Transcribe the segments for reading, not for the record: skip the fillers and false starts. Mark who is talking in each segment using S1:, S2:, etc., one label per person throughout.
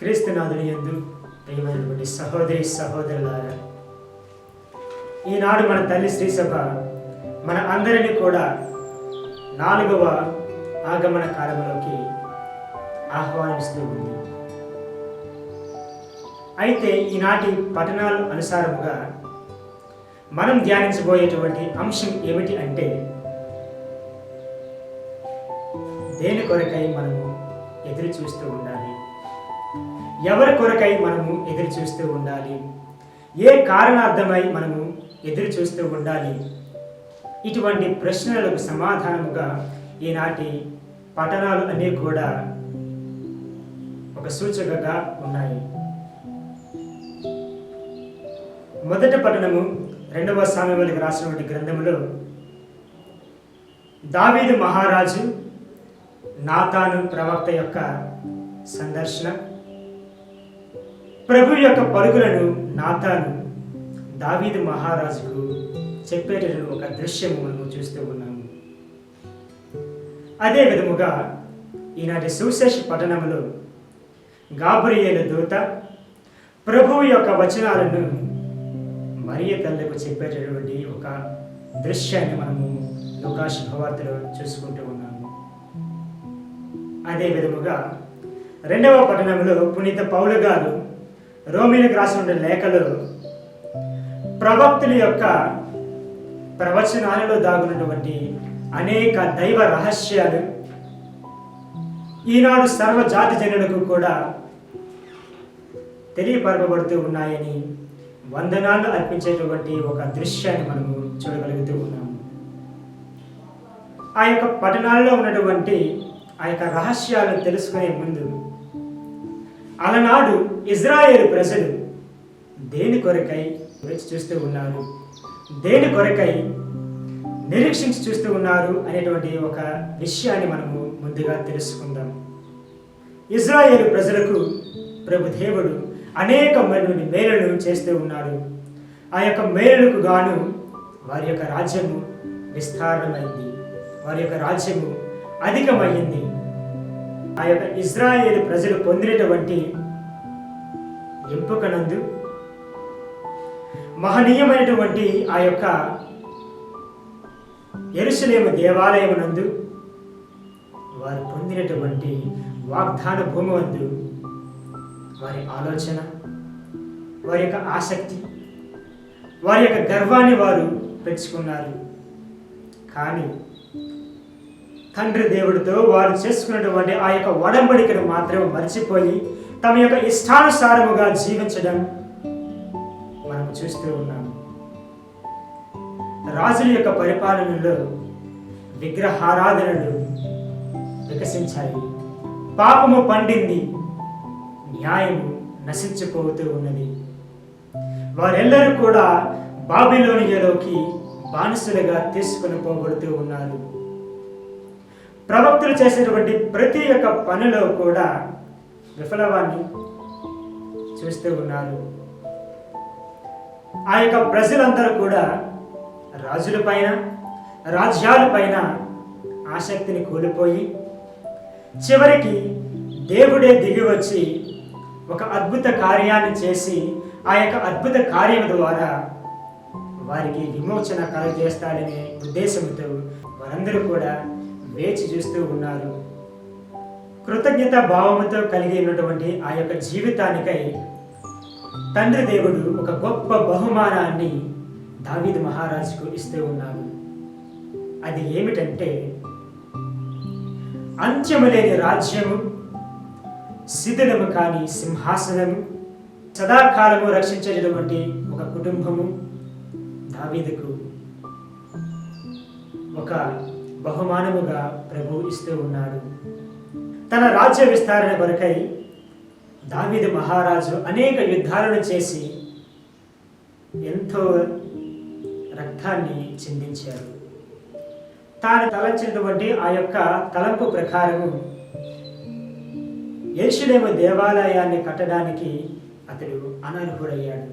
S1: క్రీస్తునాథుని యందు ప్రియమైనటువంటి సహోదరి సహోదరులారా, ఈనాడు మన తల్లి శ్రీసభ మన అందరినీ కూడా 4వ ఆగమన కాలంలోకి ఆహ్వానిస్తూ ఉంది. అయితే ఈనాటి పఠనాల అనుసారముగా మనం ధ్యానించబోయేటువంటి అంశం ఏమిటి అంటే, దేని కొరకై మనము ఎదురు చూస్తూ ఉండాలి, ఎవరి కొరకై మనము ఎదురు చూస్తూ ఉండాలి, ఏ కారణార్థమై మనము ఎదురు చూస్తూ ఉండాలి, ఇటువంటి ప్రశ్నలకు సమాధానముగా ఈనాటి పఠనాలు అన్నీ కూడా ఒక సూచకగా ఉన్నాయి. మొదటి పఠనము 2వ సామెవేలుకు రాసినటువంటి గ్రంథములో దావీదు మహారాజు నాతాను ప్రవక్త యొక్క సందర్శన, ప్రభు యొక్క పరుగులను నాతాను దావీదు మహారాజుకు చెప్పేటటువంటి ఒక దృశ్యము మనము చూస్తూ ఉన్నాము. అదే విధముగా ఈనాటి సువిశేష పట్టణములో గాబ్రియేలు దూత ప్రభువు యొక్క వచనాలను మరియ తల్లికి చెప్పేటటువంటి ఒక దృశ్యాన్ని మనము లూకా శుభవార్తలో చూసుకుంటూ ఉన్నాము. అదే విధముగా 2వ పట్టణంలో పునీత పౌలు గారు రోమీలకు రాసిన లేఖలో ప్రవక్తుల యొక్క ప్రవచనాలలో దాగున్నటువంటి అనేక దైవ రహస్యాలు ఈనాడు సర్వజాతి జనులకు కూడా తెలియపరపబడుతూ ఉన్నాయని వందనాలు అర్పించేటువంటి ఒక దృశ్యాన్ని మనము చూడగలుగుతూ ఉన్నాము. ఆ యొక్క పట్టణాల్లో ఉన్నటువంటి ఆ యొక్క రహస్యాలను తెలుసుకునే ముందు, అలనాడు ఇజ్రాయేలు ప్రజలు దేని కొరకై వేచి చూస్తూ ఉన్నారు, దేని కొరకై నిరీక్షించి చూస్తూ ఉన్నారు అనేటువంటి ఒక విషయాన్ని మనము ముందుగా తెలుసుకుందాం. ఇజ్రాయేలు ప్రజలకు ప్రభు దేవుడు అనేకమైనటువంటి మేలులను చేస్తూ ఉన్నాడు. ఆ యొక్క మేలులకు గాను వారి యొక్క రాజ్యము విస్తారమైంది, వారి యొక్క రాజ్యము అధికమైంది. ఆ యొక్క ఇజ్రాయేలు ప్రజలు పొందినటువంటి ఎంపికనందు మహనీయమైనటువంటి ఆ యొక్క యెరూషలేము దేవాలయమునందు వారు పొందినటువంటి వాగ్దాన భూమి వందు వారి ఆలోచన, వారి యొక్క ఆసక్తి, వారి యొక్క గర్వాన్ని వారు పెంచుకున్నారు. కానీ తండ్రి దేవుడితో వారు చేసుకున్నటువంటి ఆ యొక్క ఒడంబడికను మాత్రం మర్చిపోయి తమ యొక్క ఇష్టానుసారముగా జీవించడం మనం చూస్తూ ఉన్నాము. రాజుల యొక్క పరిపాలనలో విగ్రహారాధనలు వికసించాయి, పాపము పండింది, న్యాయము నశించిపోతూ ఉన్నది. వారెల్లరూ కూడా బాబిలోనియలోకి బానిసలుగా తీసుకుని పోబడుతూ ఉన్నారు. ప్రవక్తలు చేసేటువంటి ప్రతి ఒక్క పనిలో కూడా విఫలవాన్ని చూస్తూ ఉన్నారు. ఆ యొక్క ప్రజలందరూ కూడా రాజులపైన, రాజ్యాలపైన ఆసక్తిని కోల్పోయి చివరికి దేవుడే దిగి వచ్చి ఒక అద్భుత కార్యాన్ని చేసి ఆ యొక్క అద్భుత కార్యం ద్వారా వారికి విమోచన కలుగజేస్తాడనే ఉద్దేశంతో వారందరూ కూడా వేచి చూస్తూ ఉన్నారు. కృతజ్ఞత భావముతో కలిగి ఉన్నటువంటి ఆ యొక్క జీవితానికై తండ్రి దేవుడు ఒక గొప్ప బహుమానాన్ని దావీదు మహారాజుకు ఇస్తూ ఉన్నాడు. అది ఏమిటంటే, అంత్యము లేని రాజ్యము, శిథిలము కాని సింహాసనము, సదాకాలము రక్షించేటటువంటి ఒక కుటుంబము దావీదుకు ఒక బహుమానముగా ప్రభు ఇస్తూ ఉన్నాడు. తన రాజ్య విస్తరణ కొరకై దావీదు మహారాజు అనేక యుద్ధాలను చేసి ఎంతో రక్తాన్ని చిందించారు. తాను తలంచినటువంటి ఆ యొక్క తలంపు ప్రకారము యెరూషలేము దేవాలయాన్ని కట్టడానికి అతడు అనర్హుడయ్యాడు.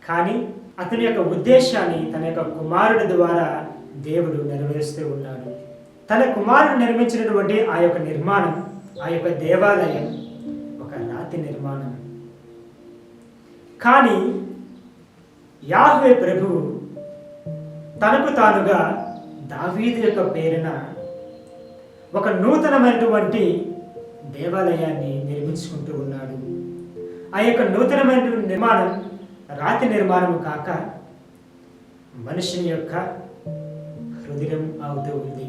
S1: కానీ అతని యొక్క ఉద్దేశాన్ని తన యొక్క కుమారుడి ద్వారా దేవుడు నెరవేరుస్తూ ఉన్నాడు. తన కుమారుడు నిర్మించినటువంటి ఆ యొక్క నిర్మాణం, ఆ యొక్క దేవాలయం ఒక రాతి నిర్మాణం. కానీ యాహ్వే ప్రభువు తనకు తానుగా దావీదు యొక్క పేరున ఒక నూతనమైనటువంటి దేవాలయాన్ని నిర్మించుకుంటూ ఉన్నాడు. ఆ యొక్క నూతనమైనటువంటి నిర్మాణం రాతి నిర్మాణం కాక మనుషుని యొక్క హృదయం అవుతూ ఉంది.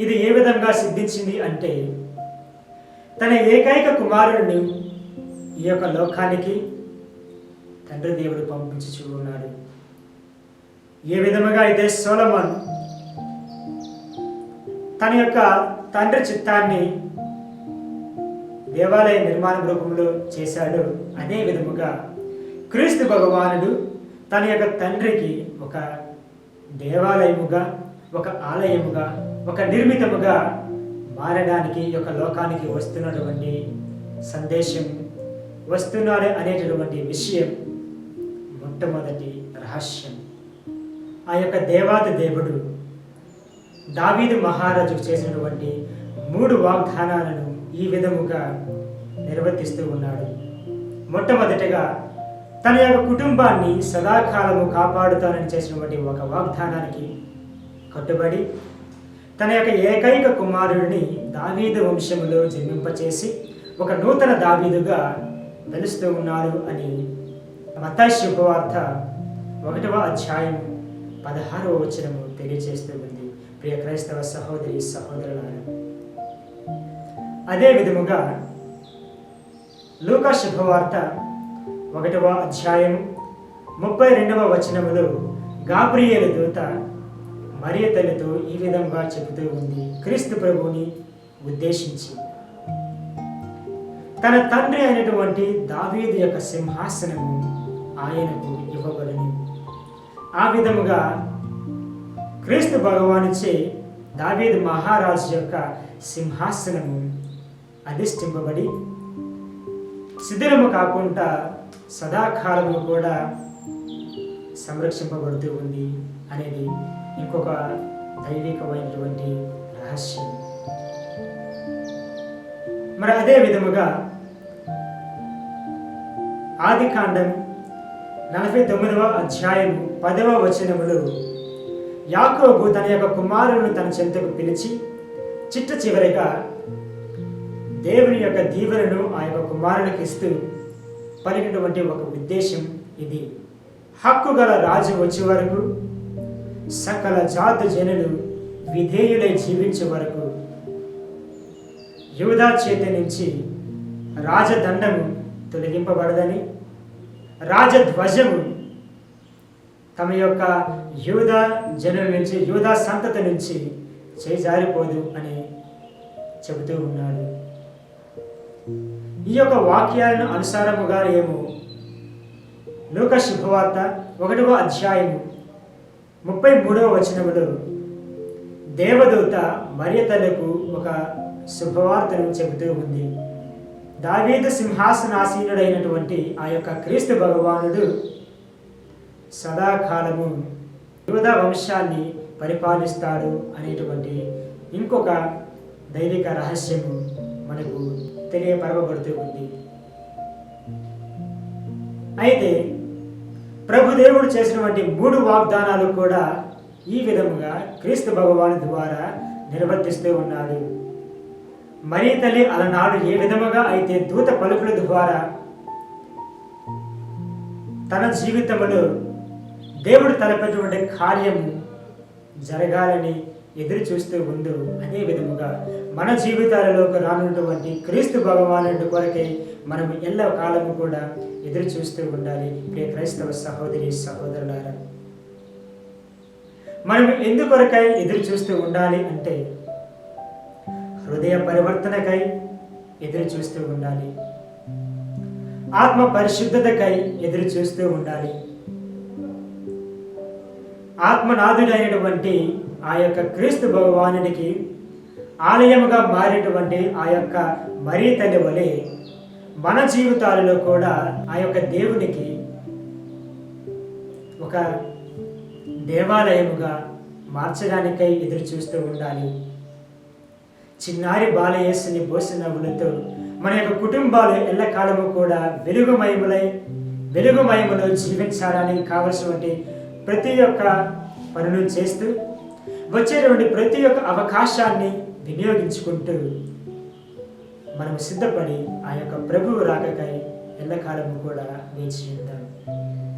S1: ఇది ఏ విధంగా సిద్ధించింది అంటే, తన ఏకైక కుమారుడిని ఈ యొక్క లోకానికి తండ్రి దేవుడు పంపించుచూ ఉన్నాడు. ఏ విధముగా అయితే సొలొమోన్ తన యొక్క తండ్రి చిత్తాన్ని దేవాలయ నిర్మాణ రూపంలో చేశాడు, అదే విధముగా క్రీస్తు భగవానుడు తన యొక్క తండ్రికి ఒక దేవాలయముగా, ఒక ఆలయముగా, ఒక నిర్మితముగా మారడానికి ఈ యొక్క లోకానికి వస్తున్నటువంటి సందేశం, వస్తున్నాడు అనేటటువంటి విషయం మొట్టమొదటి రహస్యం. ఆ యొక్క దేవాది దేవుడు దావీదు మహారాజుకు చేసినటువంటి 3 వాగ్దానాలను ఈ విధముగా నిర్వర్తిస్తూ ఉన్నాడు. మొట్టమొదటిగా తన యొక్క కుటుంబాన్ని సదాకాలము కాపాడుతానని చేసినటువంటి ఒక వాగ్దానానికి కట్టుబడి తన యొక్క ఏకైక కుమారుడిని దావీదు వంశములో జన్మింపచేసి ఒక నూతన దావీదుగా వెలుస్తూ ఉన్నాడు అని మత్తయి శుభవార్త 1వ అధ్యాయం 16వ వచనము తెలియజేస్తూ ఉంది. ప్రియ క్రైస్తవ సహోదరి సహోదరులారా, అదే విధముగా లూకా శుభవార్త 1వ అధ్యాయం 32వ వచనములో గాబ్రియేలు దూత మరియ తల్లితో ఈ విధంగా చెబుతూ ఉంది, క్రీస్తు ప్రభువుని ఉద్దేశించి, తన తండ్రి అయినటువంటి దావీదు యొక్క సింహాసనము ఆయనకు ఇవ్వబడును. ఆ విధముగా క్రీస్తు భగవానుచే దావీదు మహారాజు యొక్క సింహాసనము అధిష్ఠింపబడి శిథిలము కాకుండా సదాకాలము కూడా సంరక్షింపబడుతూ ఉంది అనేది ఇంకొక దైవికమైనటువంటి రహస్యం. మరి అదే విధముగా ఆదికాండం 49వ అధ్యాయం 10వ వచనములో యాకోబు తన యొక్క కుమారులను తన చెంతకు పిలిచి చిట్ట చివరిగా దేవుని యొక్క దీవెనను ఆ యొక్క కుమారునికి ఇస్తూ పలికినటువంటి ఒక ఉద్దేశం ఇది, హక్కు గల రాజు వచ్చే వరకు, సకల జాతి జనులు విధేయులై జీవించే వరకు యూదా చేతి నుంచి రాజదండము తొలగింపబడదని, రాజధ్వజము తమ యొక్క యూదా జనుల నుంచి, యూదా సంతతి నుంచి చేజారిపోదు అని చెబుతూ ఉన్నాడు. ఈ యొక్క వాక్యాలను అనుసారముగా ఏమో లూకా శుభవార్త 1వ అధ్యాయము 33వ వచనములో దేవదూత మరియ తల్లికి ఒక శుభవార్తను చెబుతూ ఉంది. దావీదు సింహాసనాసీనుడైనటువంటి ఆ యొక్క క్రీస్తు భగవానుడు సదాకాలము యూదా వంశాన్ని పరిపాలిస్తాడు అనేటువంటి ఇంకొక దైవిక రహస్యము మనకు తెలియపరవబడుతూ ఉంది. అయితే ప్రభుదేవుడు చేసినటువంటి 3 వాగ్దానాలు కూడా ఈ విధముగా క్రీస్తు భగవాను ద్వారా నిర్వర్తిస్తూ ఉన్నాడు. మరియ తల్లి అలనాడు ఏ విధముగా అయితే దూత పలుకుల ద్వారా తన జీవితంలో దేవుడు తలపెట్టినటువంటి కార్యము జరగాలని ఎదురు చూస్తూ ఉండు, అదే విధముగా మన జీవితాలలోకి రానున్నటువంటి క్రీస్తు భగవానుడి కొరకై మనం ఎల్ల కాలము కూడా ఎదురు చూస్తూ ఉండాలి. ప్రియ క్రైస్తవ సహోదరి సహోదరులారా, మనం ఎందుకొరకై ఎదురు చూస్తూ ఉండాలి అంటే హృదయ పరివర్తనకై ఎదురు చూస్తూ ఉండాలి, ఆత్మ పరిశుద్ధతకై ఎదురు చూస్తూ ఉండాలి. ఆత్మనాథుడైనటువంటి ఆ యొక్క క్రీస్తు భగవానుడికి ఆలయముగా మారేటువంటి ఆ యొక్క మరియ తల్లి వలె మన జీవితాలలో కూడా ఆ యొక్క దేవునికి ఒక దేవాలయముగా మార్చడానికై ఎదురు చూస్తూ ఉండాలి. చిన్నారి బాలయేసుని బోసినవులతో మన యొక్క కుటుంబాలు ఎల్లకాలము కూడా వెలుగుమయములై వెలుగుమయములో జీవించడానికి కావలసినటువంటి ప్రతి ఒక్క పనులు చేస్తూ వచ్చేటువంటి ప్రతి ఒక్క అవకాశాన్ని వినియోగించుకుంటూ మనము సిద్ధపడి ఆ యొక్క ప్రభువు రాకకై ఎల్లకాలము కూడా వేచి ఉందాం.